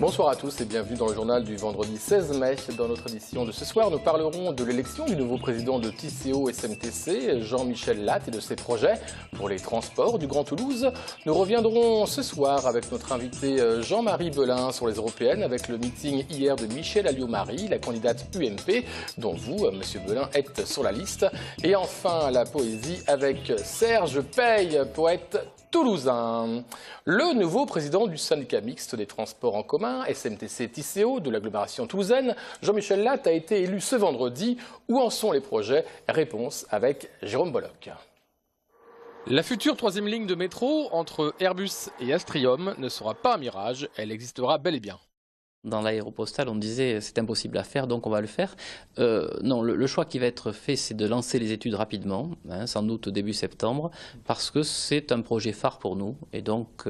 Bonsoir à tous et bienvenue dans le journal du vendredi 16 mai. Dans notre édition de ce soir, nous parlerons de l'élection du nouveau président de Tisséo SMTC, Jean-Michel Latte, et de ses projets pour les transports du Grand Toulouse. Nous reviendrons ce soir avec notre invité Jean-Marie Belin sur les européennes, avec le meeting hier de Michèle Alliot-Marie, la candidate UMP, dont vous, Monsieur Belin, êtes sur la liste. Et enfin, la poésie avec Serge Paye, poète toulousain. Le nouveau président du syndicat mixte des transports en commun, SMTC Tisséo, de l'agglomération toulousaine, Jean-Michel Latte, a été élu ce vendredi. Où en sont les projets? Réponse avec Jérôme Bolloc. La future troisième ligne de métro entre Airbus et Astrium ne sera pas un mirage, elle existera bel et bien. Dans l'aéropostale, on disait c'est impossible à faire, donc on va le faire. Non, le choix qui va être fait, c'est de lancer les études rapidement, sans doute début septembre, parce que c'est un projet phare pour nous, et donc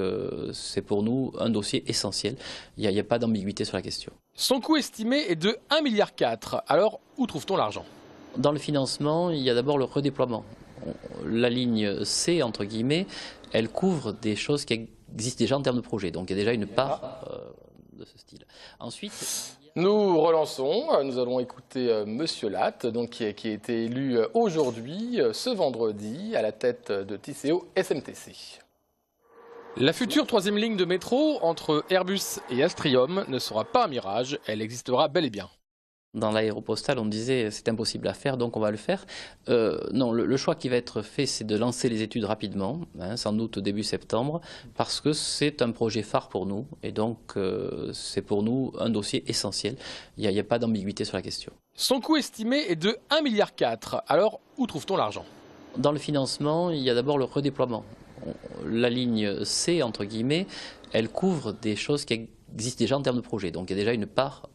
c'est pour nous un dossier essentiel. Il n'y a pas d'ambiguïté sur la question. Son coût estimé est de 1,4 milliard. Alors, où trouve-t-on l'argent? Dans le financement, il y a d'abord le redéploiement. La ligne C, entre guillemets, elle couvre des choses qui existent déjà en termes de projet, donc il y a déjà une part de ce style. Ensuite, nous relançons, nous allons écouter Monsieur Latte, donc, qui a été élu aujourd'hui, ce vendredi, à la tête de Tisséo SMTC. La future troisième ligne de métro entre Airbus et Astrium ne sera pas un mirage, elle existera bel et bien. Dans l'aéropostale, on disait c'est impossible à faire, donc on va le faire. Non, le choix qui va être fait, c'est de lancer les études rapidement, sans doute début septembre, parce que c'est un projet phare pour nous, et donc c'est pour nous un dossier essentiel. Il n'y a pas d'ambiguïté sur la question. Son coût estimé est de 1,4 milliard. Alors, où trouve-t-on l'argent? Dans le financement, il y a d'abord le redéploiement. La ligne C, entre guillemets, elle couvre des choses qui existent déjà en termes de projet, donc il y a déjà une part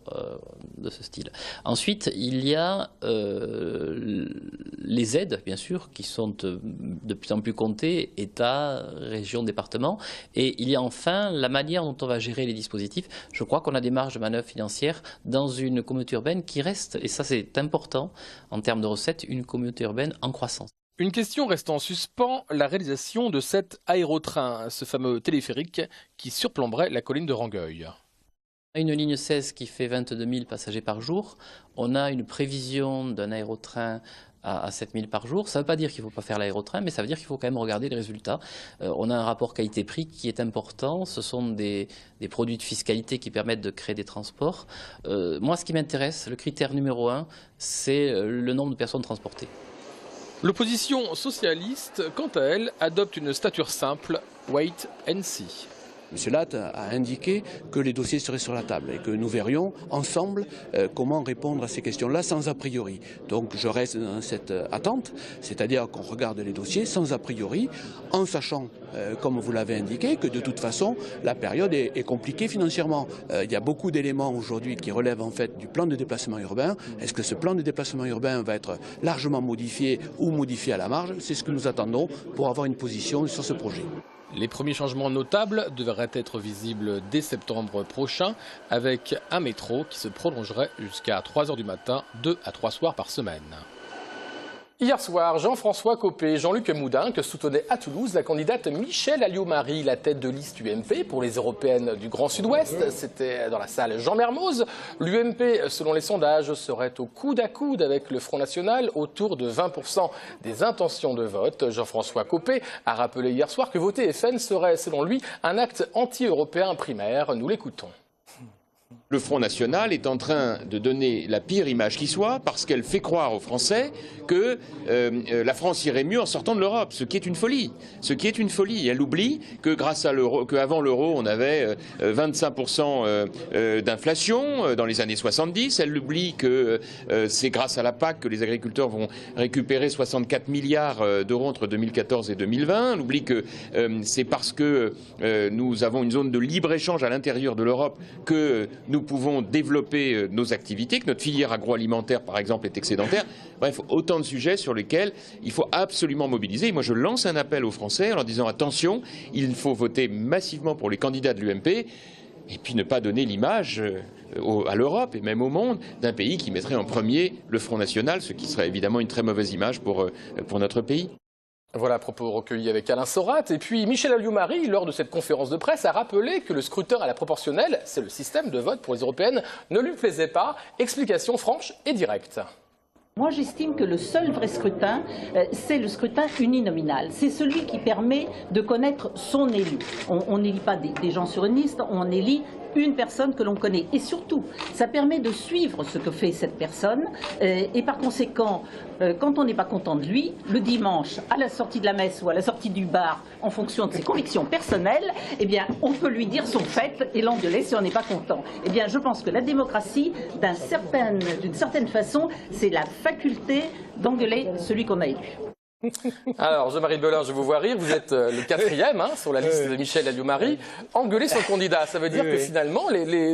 de ce style. Ensuite, il y a les aides, bien sûr, qui sont de plus en plus comptées, État, région, département, et il y a enfin la manière dont on va gérer les dispositifs. Je crois qu'on a des marges de manœuvre financières dans une communauté urbaine qui reste, et ça c'est important en termes de recettes, une communauté urbaine en croissance. Une question reste en suspens, la réalisation de cet aérotrain, ce fameux téléphérique qui surplomberait la colline de Rangueil. Une ligne 16 qui fait 22 000 passagers par jour. On a une prévision d'un aérotrain à 7 000 par jour. Ça ne veut pas dire qu'il ne faut pas faire l'aérotrain, mais ça veut dire qu'il faut quand même regarder les résultats. On a un rapport qualité-prix qui est important. Ce sont des produits de fiscalité qui permettent de créer des transports. Moi, ce qui m'intéresse, le critère numéro 1, c'est le nombre de personnes transportées. L'opposition socialiste, quant à elle, adopte une stature simple, wait and see. M. Latte a indiqué que les dossiers seraient sur la table et que nous verrions ensemble comment répondre à ces questions-là sans a priori. Donc je reste dans cette attente, c'est-à-dire qu'on regarde les dossiers sans a priori, en sachant, comme vous l'avez indiqué, que de toute façon la période est compliquée financièrement. Il y a beaucoup d'éléments aujourd'hui qui relèvent en fait du plan de déplacement urbain. Est-ce que ce plan de déplacement urbain va être largement modifié ou modifié à la marge? C'est ce que nous attendons pour avoir une position sur ce projet. Les premiers changements notables devraient être visibles dès septembre prochain, avec un métro qui se prolongerait jusqu'à 3 h du matin, 2 à 3 soirs par semaine. Hier soir, Jean-François Copé et Jean-Luc Moudenc soutenaient à Toulouse la candidate Michèle Alliot-Marie, la tête de liste UMP pour les européennes du Grand Sud-Ouest. C'était dans la salle Jean Mermoz. L'UMP, selon les sondages, serait au coude à coude avec le Front National, autour de 20% des intentions de vote. Jean-François Copé a rappelé hier soir que voter FN serait, selon lui, un acte anti-européen primaire. Nous l'écoutons. Le Front National est en train de donner la pire image qui soit parce qu'elle fait croire aux Français que la France irait mieux en sortant de l'Europe, ce qui est une folie. Ce qui est une folie. Elle oublie que grâce à l'euro, qu'avant l'euro, on avait 25% d'inflation dans les années 70. Elle oublie que c'est grâce à la PAC que les agriculteurs vont récupérer 64 milliards d'euros entre 2014 et 2020. Elle oublie que c'est parce que nous avons une zone de libre-échange à l'intérieur de l'Europe que nous pouvons développer nos activités, que notre filière agroalimentaire, par exemple, est excédentaire. Bref, autant de sujets sur lesquels il faut absolument mobiliser. Et moi, je lance un appel aux Français en leur disant attention, il faut voter massivement pour les candidats de l'UMP et puis ne pas donner l'image à l'Europe et même au monde d'un pays qui mettrait en premier le Front National, ce qui serait évidemment une très mauvaise image pour notre pays. Voilà, propos recueillis avec Alain Sorat. Et puis Michel Alliot-Marie, lors de cette conférence de presse, a rappelé que le scrutin à la proportionnelle, c'est le système de vote pour les européennes, ne lui plaisait pas. Explication franche et directe. Moi, j'estime que le seul vrai scrutin, c'est le scrutin uninominal. C'est celui qui permet de connaître son élu. On n'élit pas des gens sur une liste, on élit une personne que l'on connaît. Et surtout, ça permet de suivre ce que fait cette personne. Et par conséquent, quand on n'est pas content de lui, le dimanche, à la sortie de la messe ou à la sortie du bar, en fonction de ses convictions personnelles, eh bien, on peut lui dire son fait et l'engueuler si on n'est pas content. Eh bien, je pense que la démocratie, d'une certaine façon, c'est la faculté d'engueuler celui qu'on a élu. Alors, Jean-Marie Belin, je vous vois rire, vous êtes le 4e sur la liste de Michel Alliot-Marie. Engueuler son candidat, ça veut dire que finalement,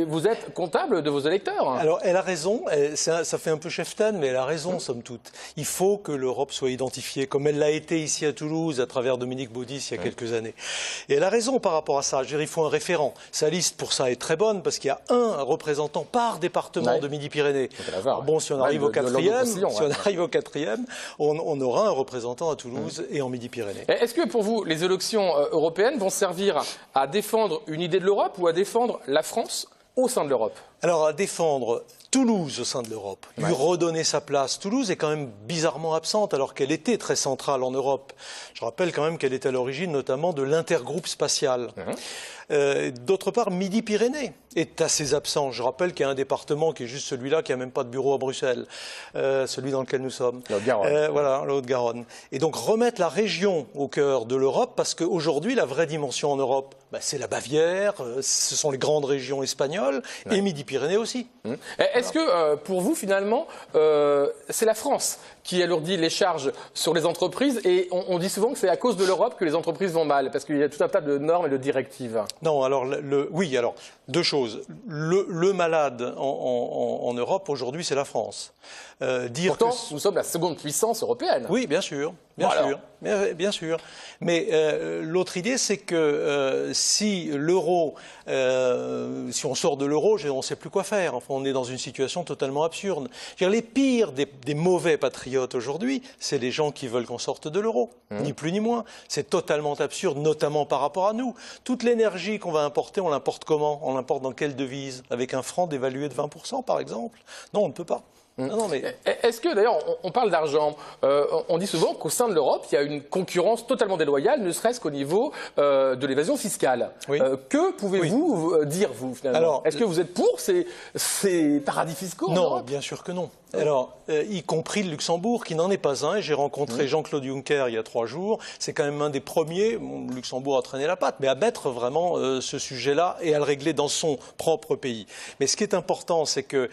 vous êtes comptable de vos électeurs. Alors, elle a raison, ça fait un peu cheftain, mais elle a raison, somme toute. Il faut que l'Europe soit identifiée, comme elle l'a été ici à Toulouse, à travers Dominique Baudis, il y a quelques années. Et elle a raison par rapport à ça. Je veux dire, il faut un référent. Sa liste, pour ça, est très bonne, parce qu'il y a un représentant par département de Midi-Pyrénées. Bon, si on arrive au 4e, on aura un représentant à Toulouse et en Midi-Pyrénées. Est-ce que pour vous, les élections européennes vont servir à défendre une idée de l'Europe ou à défendre la France au sein de l'Europe? Alors, à défendre Toulouse au sein de l'Europe, lui redonner sa place. Toulouse est quand même bizarrement absente alors qu'elle était très centrale en Europe. Je rappelle quand même qu'elle est à l'origine notamment de l'intergroupe spatial. D'autre part, Midi-Pyrénées est assez absent. Je rappelle qu'il y a un département qui est juste celui-là, qui n'a même pas de bureau à Bruxelles, celui dans lequel nous sommes. La Haute-Garonne. Voilà, la Haute-Garonne. Et donc remettre la région au cœur de l'Europe, parce qu'aujourd'hui, la vraie dimension en Europe, c'est la Bavière, ce sont les grandes régions espagnoles, et Midi-Pyrénées aussi. Est-ce que, pour vous, finalement, c'est la France qui alourdit les charges sur les entreprises, et on dit souvent que c'est à cause de l'Europe que les entreprises vont mal, parce qu'il y a tout un tas de normes et de directives? Non, alors, oui, alors, deux choses. Le malade en Europe, aujourd'hui, c'est la France. Pourtant, nous sommes la seconde puissance européenne. Oui, bien sûr. Bien sûr. Mais l'autre idée, c'est que si l'euro, si on sort de l'euro, on ne sait plus quoi faire. Enfin, on est dans une situation totalement absurde. Je veux dire, les pires des mauvais patriotes aujourd'hui, c'est les gens qui veulent qu'on sorte de l'euro, ni plus ni moins. C'est totalement absurde, notamment par rapport à nous. Toute l'énergie qu'on va importer, on l'importe comment? On l'importe dans quelle devise? Avec un franc dévalué de 20%, par exemple? Non, on ne peut pas. Non, mais... Est-ce que, d'ailleurs, on parle d'argent, on dit souvent qu'au sein de l'Europe, il y a une concurrence totalement déloyale, ne serait-ce qu'au niveau de l'évasion fiscale. Que pouvez-vous dire, vous, finalement? Est-ce que vous êtes pour ces paradis fiscaux? Non, bien sûr que non. Alors, y compris le Luxembourg, qui n'en est pas un. J'ai rencontré Jean-Claude Juncker il y a 3 jours. C'est quand même un des premiers, le Luxembourg a traîné la patte, mais à mettre vraiment ce sujet-là et à le régler dans son propre pays. Mais ce qui est important, c'est que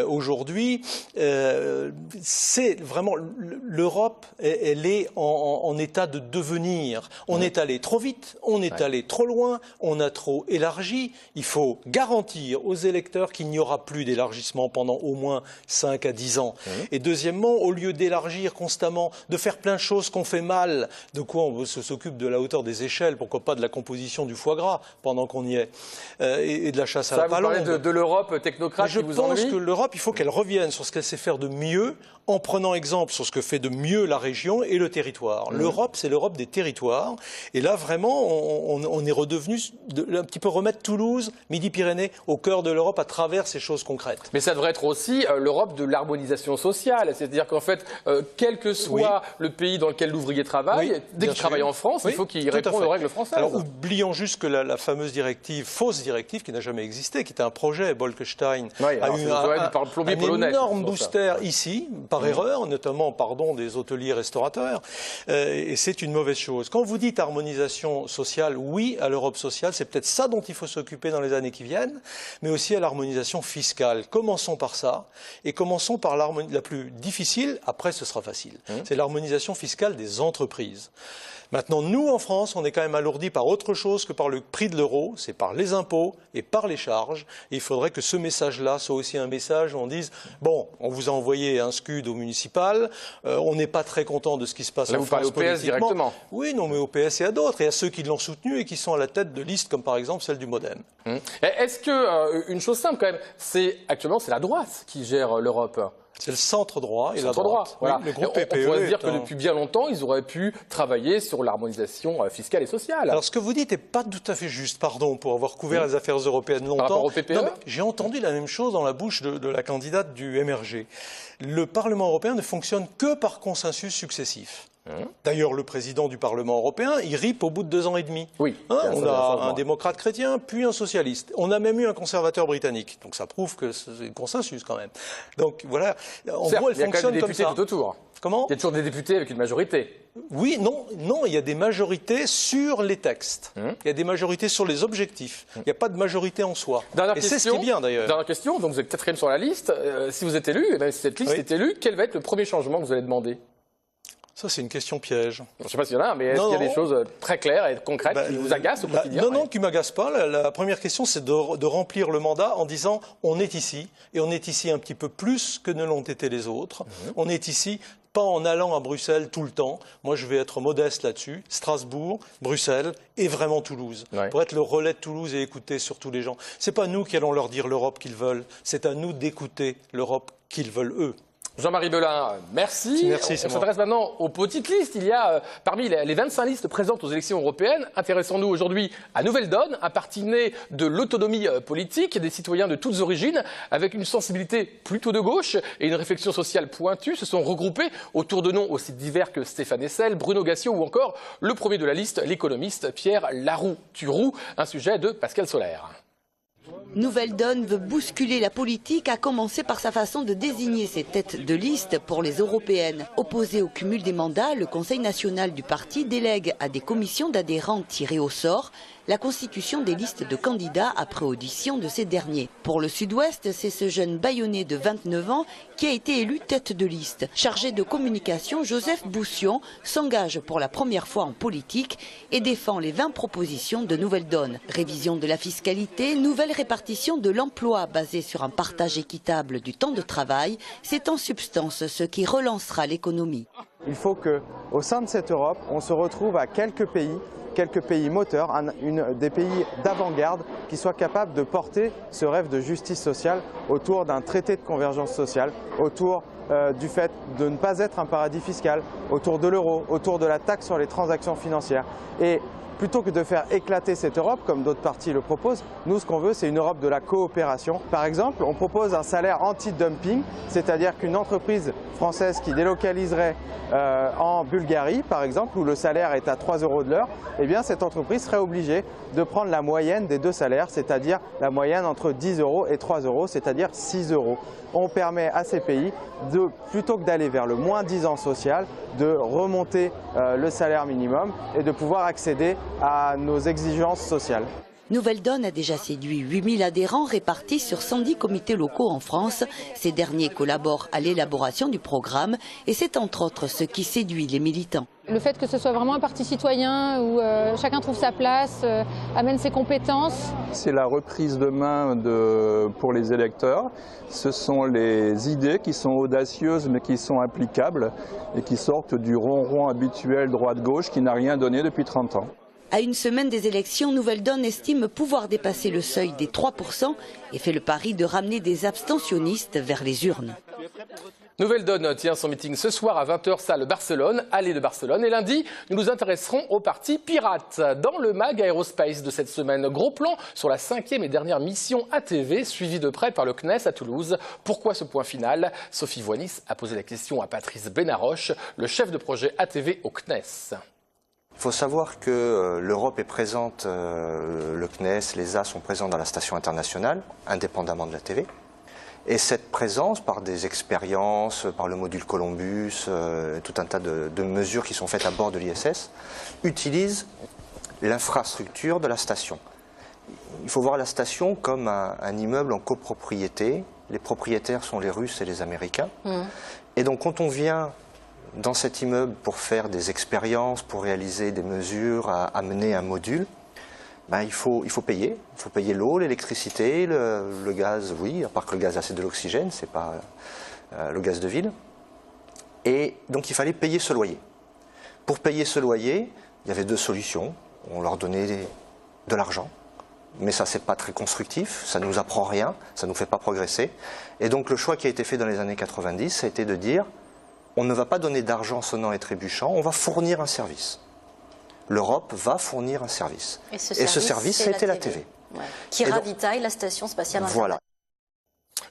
aujourd'hui, c'est vraiment l'Europe, elle est en état de devenir. On est allé trop vite, on est allé trop loin, on a trop élargi. Il faut garantir aux électeurs qu'il n'y aura plus d'élargissement pendant au moins 5 à 10 ans. Et deuxièmement, au lieu d'élargir constamment, de faire plein de choses qu'on fait mal, de quoi on s'occupe de la hauteur des échelles, pourquoi pas de la composition du foie gras pendant qu'on y est, et de la chasse à la palombe. Vous parlez de l'Europe technocrate qui vous ennuie? Je pense que l'Europe, il faut qu'elle revienne sur ce qu'elle sait faire de mieux, en prenant exemple sur ce que fait de mieux la région et le territoire. L'Europe, c'est l'Europe des territoires. Et là, vraiment, on est redevenu un petit peu remettre Toulouse, Midi-Pyrénées au cœur de l'Europe à travers ces choses concrètes. Mais ça devrait être aussi l'Europe de l'harmonisation sociale. C'est-à-dire qu'en fait, quel que soit le pays dans lequel l'ouvrier travaille, dès qu'il travaille en France, il faut qu'il réponde aux règles françaises. Alors, oublions juste que la fameuse directive, fausse directive, qui n'a jamais existé, qui était un projet, Bolkestein, a eu un énorme booster ici, par erreur, notamment, des hôteliers restaurateurs, et c'est une mauvaise chose. Quand vous dites harmonisation sociale, oui, à l'Europe sociale, c'est peut-être ça dont il faut s'occuper dans les années qui viennent, mais aussi à l'harmonisation fiscale. Commençons par ça, et commençons par la plus difficile, après ce sera facile. C'est l'harmonisation fiscale des entreprises. Maintenant, nous, en France, on est quand même alourdis par autre chose que par le prix de l'euro, c'est par les impôts et par les charges. Et il faudrait que ce message-là soit aussi un message où on dise « Bon, on vous a envoyé un scud au municipal, on n'est pas très content de ce qui se passe en France politiquement. » Là, vous parlez au PS directement. Oui, non, mais au PS et à d'autres, et à ceux qui l'ont soutenu et qui sont à la tête de listes comme par exemple celle du MoDem. Est-ce que, une chose simple quand même, actuellement c'est la droite qui gère l'Europe? C'est le centre droit et la Centre droite. droit, voilà. Oui, le groupe on PPE pourrait se dire est que depuis bien longtemps, ils auraient pu travailler sur l'harmonisation fiscale et sociale. Alors, ce que vous dites n'est pas tout à fait juste, pardon, pour avoir couvert les affaires européennes longtemps. Par rapport au PPE ? Non, j'ai entendu la même chose dans la bouche de la candidate du MRG. Le Parlement européen ne fonctionne que par consensus successif. D'ailleurs, le président du Parlement européen, il ripe au bout de 2 ans et demi. Oui. On a un démocrate chrétien, puis un socialiste. On a même eu un conservateur britannique. Donc ça prouve que c'est un consensus quand même. Donc voilà, en gros, elle il y a quand fonctionne même des comme députés ça. tout autour. Comment ? Il y a toujours des députés avec une majorité. Oui, non, il y a des majorités sur les textes. Il y a des majorités sur les objectifs. Il n'y a pas de majorité en soi. Dernière Et question, c'est ce qui est bien d'ailleurs. Dernière question, donc vous êtes 4e sur la liste. Si vous êtes élu, et bien, si cette liste est élue, quel va être le premier changement que vous allez demander ? Ça, c'est une question piège. Je ne sais pas s'il y en a, mais est-ce qu'il y a des choses très claires et concrètes qui vous agacent au quotidien ? Non, qui ne m'agacent pas. La première question, c'est de remplir le mandat en disant on est ici, et on est ici un petit peu plus que ne l'ont été les autres. On est ici pas en allant à Bruxelles tout le temps. Moi, je vais être modeste là-dessus. Strasbourg, Bruxelles et vraiment Toulouse. Pour être le relais de Toulouse et écouter surtout les gens. Ce n'est pas nous qui allons leur dire l'Europe qu'ils veulent. C'est à nous d'écouter l'Europe qu'ils veulent eux. Jean-Marie Belin, merci. Merci, on s'intéresse maintenant aux petites listes. Il y a parmi les 25 listes présentes aux élections européennes, intéressons-nous aujourd'hui à Nouvelle Donne, un parti né de l'autonomie politique, des citoyens de toutes origines, avec une sensibilité plutôt de gauche et une réflexion sociale pointue, se sont regroupés autour de noms aussi divers que Stéphane Hessel, Bruno Gassio ou encore le premier de la liste, l'économiste Pierre Laroux-Turoux, un sujet de Pascal Solaire. Nouvelle Donne veut bousculer la politique, à commencer par sa façon de désigner ses têtes de liste pour les européennes. Opposé au cumul des mandats, le Conseil national du parti délègue à des commissions d'adhérents tirés au sort la constitution des listes de candidats après audition de ces derniers. Pour le Sud-Ouest, c'est ce jeune Bayonnais de 29 ans qui a été élu tête de liste. Chargé de communication, Joseph Boussion s'engage pour la première fois en politique et défend les 20 propositions de Nouvelle Donne. Révision de la fiscalité, nouvelle répartition de l'emploi basée sur un partage équitable du temps de travail, c'est en substance ce qui relancera l'économie. Il faut qu'au sein de cette Europe, on se retrouve à quelques pays moteurs, des pays d'avant-garde qui soient capables de porter ce rêve de justice sociale autour d'un traité de convergence sociale, autour du fait de ne pas être un paradis fiscal, autour de l'euro, autour de la taxe sur les transactions financières. Et plutôt que de faire éclater cette Europe, comme d'autres partis le proposent, nous ce qu'on veut c'est une Europe de la coopération. Par exemple, on propose un salaire anti-dumping, c'est-à-dire qu'une entreprise française qui délocaliserait en Bulgarie, par exemple, où le salaire est à 3 € de l'heure, eh bien cette entreprise serait obligée de prendre la moyenne des deux salaires, c'est-à-dire la moyenne entre 10 € et 3 €, c'est-à-dire 6 €. On permet à ces pays, plutôt que d'aller vers le moins-disant social, de remonter le salaire minimum et de pouvoir accéder à nos exigences sociales. Nouvelle Donne a déjà séduit 8000 adhérents répartis sur 110 comités locaux en France. Ces derniers collaborent à l'élaboration du programme et c'est entre autres ce qui séduit les militants. Le fait que ce soit vraiment un parti citoyen où chacun trouve sa place, amène ses compétences. C'est la reprise de main pour les électeurs. Ce sont les idées qui sont audacieuses mais qui sont applicables et qui sortent du ronron habituel droite-gauche qui n'a rien donné depuis 30 ans. À une semaine des élections, Nouvelle Donne estime pouvoir dépasser le seuil des 3% et fait le pari de ramener des abstentionnistes vers les urnes. Nouvelle Donne tient son meeting ce soir à 20 h, salle Barcelone, allée de Barcelone. Et lundi, nous nous intéresserons au parti Pirate. Dans le mag Aerospace de cette semaine, gros plan sur la 5e et dernière mission ATV, suivie de près par le CNES à Toulouse. Pourquoi ce point final? Sophie Voinis a posé la question à Patrice Benaroche, le chef de projet ATV au CNES. Il faut savoir que l'Europe est présente, le CNES, l'ESA sont présents dans la station internationale, indépendamment de la TV. Et cette présence, par des expériences, par le module Columbus, tout un tas de mesures qui sont faites à bord de l'ISS, utilise l'infrastructure de la station. Il faut voir la station comme un immeuble en copropriété. Les propriétaires sont les Russes et les Américains. Et donc quand on vient dans cet immeuble pour faire des expériences, pour réaliser des mesures, à amener un module, il faut payer. Il faut payer l'eau, l'électricité, le gaz, oui, à part que le gaz c'est de l'oxygène, c'est pas le gaz de ville. Et donc il fallait payer ce loyer. Pour payer ce loyer, il y avait deux solutions. On leur donnait de l'argent mais ça c'est pas très constructif, ça nous apprend rien, ça nous fait pas progresser. Et donc le choix qui a été fait dans les années 90, ça a été de dire on ne va pas donner d'argent sonnant et trébuchant, on va fournir un service. L'Europe va fournir un service. Et ce service, c'était la TV. Ouais. Qui ravitaille la station spatiale internationale. Voilà.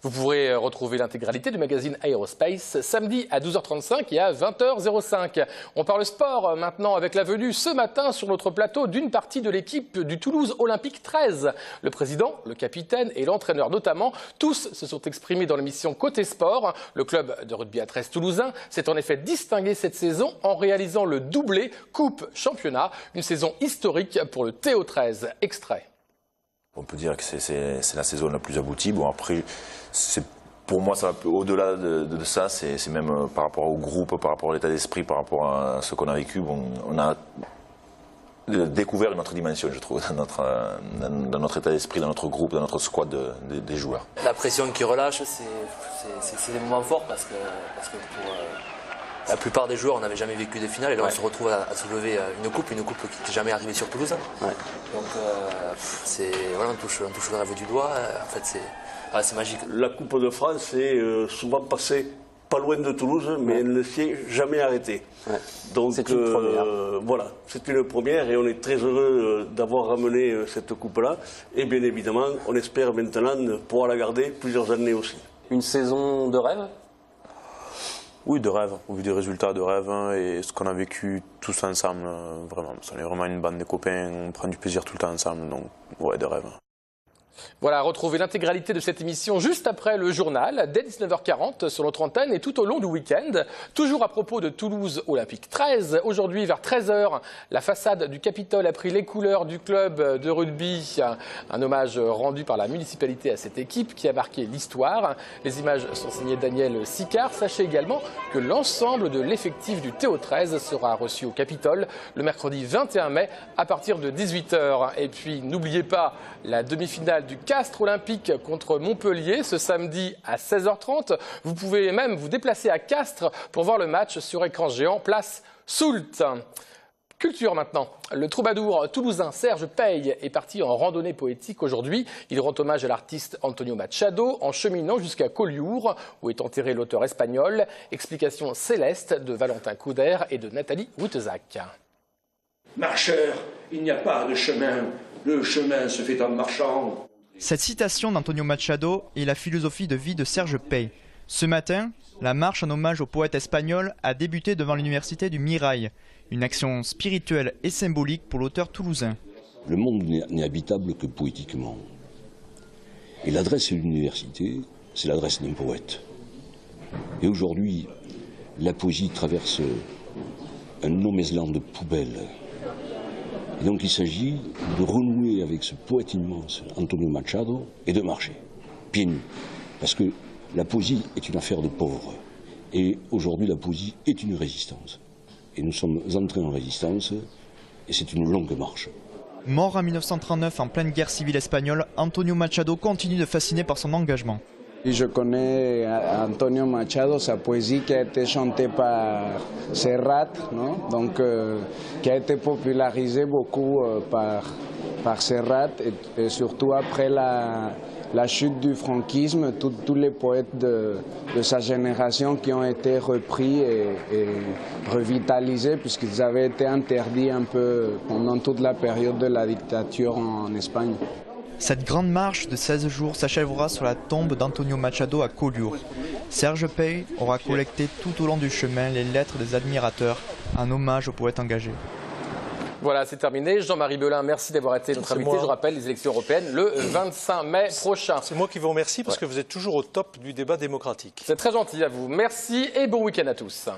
Vous pourrez retrouver l'intégralité du magazine Aerospace samedi à 12h35 et à 20h05. On parle sport maintenant avec la venue ce matin sur notre plateau d'une partie de l'équipe du Toulouse Olympique 13. Le président, le capitaine et l'entraîneur notamment, tous se sont exprimés dans l'émission Côté Sport. Le club de rugby à 13 toulousain s'est en effet distingué cette saison en réalisant le doublé Coupe-Championnat, une saison historique pour le TO13. Extrait. On peut dire que c'est la saison la plus aboutie. Bon, après, pour moi, ça va au-delà de ça. C'est même par rapport au groupe, par rapport à l'état d'esprit, par rapport à ce qu'on a vécu. Bon, on a découvert une autre dimension, je trouve, dans notre état d'esprit, dans notre groupe, dans notre squad des joueurs. La pression qui relâche, c'est des moments forts parce que pour la plupart des joueurs, on n'avait jamais vécu des finales et là on se retrouve à soulever une coupe qui n'était jamais arrivée sur Toulouse. Ouais. Donc voilà, on touche le rêve du doigt. En fait, c'est magique. La Coupe de France est souvent passée pas loin de Toulouse, mais elle ne s'y est jamais arrêtée. Ouais. Donc c'est une première. Voilà, c'est une première et on est très heureux d'avoir ramené cette coupe-là. Et bien évidemment, on espère maintenant pouvoir la garder plusieurs années aussi. Une saison de rêve ? Oui, de rêve, au vu des résultats de rêve et ce qu'on a vécu tous ensemble, vraiment. On est vraiment une bande de copains, on prend du plaisir tout le temps ensemble, donc ouais, de rêve. Voilà, retrouvez l'intégralité de cette émission juste après le journal, dès 19h40 sur notre antenne et tout au long du week-end. Toujours à propos de Toulouse Olympique 13, aujourd'hui vers 13h, la façade du Capitole a pris les couleurs du club de rugby. Un hommage rendu par la municipalité à cette équipe qui a marqué l'histoire. Les images sont signées Daniel Sicard. Sachez également que l'ensemble de l'effectif du TO13 sera reçu au Capitole le mercredi 21 mai à partir de 18h. Et puis n'oubliez pas la demi-finale du Castres Olympique contre Montpellier ce samedi à 16h30. Vous pouvez même vous déplacer à Castres pour voir le match sur écran géant, place Soult. Culture maintenant. Le troubadour toulousain Serge Pey est parti en randonnée poétique aujourd'hui. Il rend hommage à l'artiste Antonio Machado en cheminant jusqu'à Collioure, où est enterré l'auteur espagnol. Explication céleste de Valentin Couder et de Nathalie Woutezac. Marcheur, il n'y a pas de chemin. Le chemin se fait en marchant. Cette citation d'Antonio Machado est la philosophie de vie de Serge Pey. Ce matin, la marche en hommage au poète espagnol a débuté devant l'université du Mirail. Une action spirituelle et symbolique pour l'auteur toulousain. Le monde n'est habitable que poétiquement. Et l'adresse de l'université, c'est l'adresse d'un poète. Et aujourd'hui, la poésie traverse un no-man's-land de poubelles. Et donc il s'agit de renouer avec ce poète immense, Antonio Machado, et de marcher, pieds nus. Parce que la poésie est une affaire de pauvres. Et aujourd'hui, la poésie est une résistance. Et nous sommes entrés en résistance, et c'est une longue marche. Mort en 1939 en pleine guerre civile espagnole, Antonio Machado continue de fasciner par son engagement. Je connais Antonio Machado, sa poésie qui a été chantée par Serrat, non? Donc, qui a été popularisée beaucoup par Serrat et surtout après la chute du franquisme, tous les poètes de sa génération qui ont été repris et revitalisés puisqu'ils avaient été interdits un peu pendant toute la période de la dictature en Espagne. Cette grande marche de 16 jours s'achèvera sur la tombe d'Antonio Machado à Collioure. Serge Pey aura collecté tout au long du chemin les lettres des admirateurs, un hommage au poète engagé. Voilà, c'est terminé. Jean-Marie Belin, merci d'avoir été notre invité. Je rappelle, les élections européennes le 25 mai prochain. C'est moi qui vous remercie parce que vous êtes toujours au top du débat démocratique. C'est très gentil à vous. Merci et bon week-end à tous.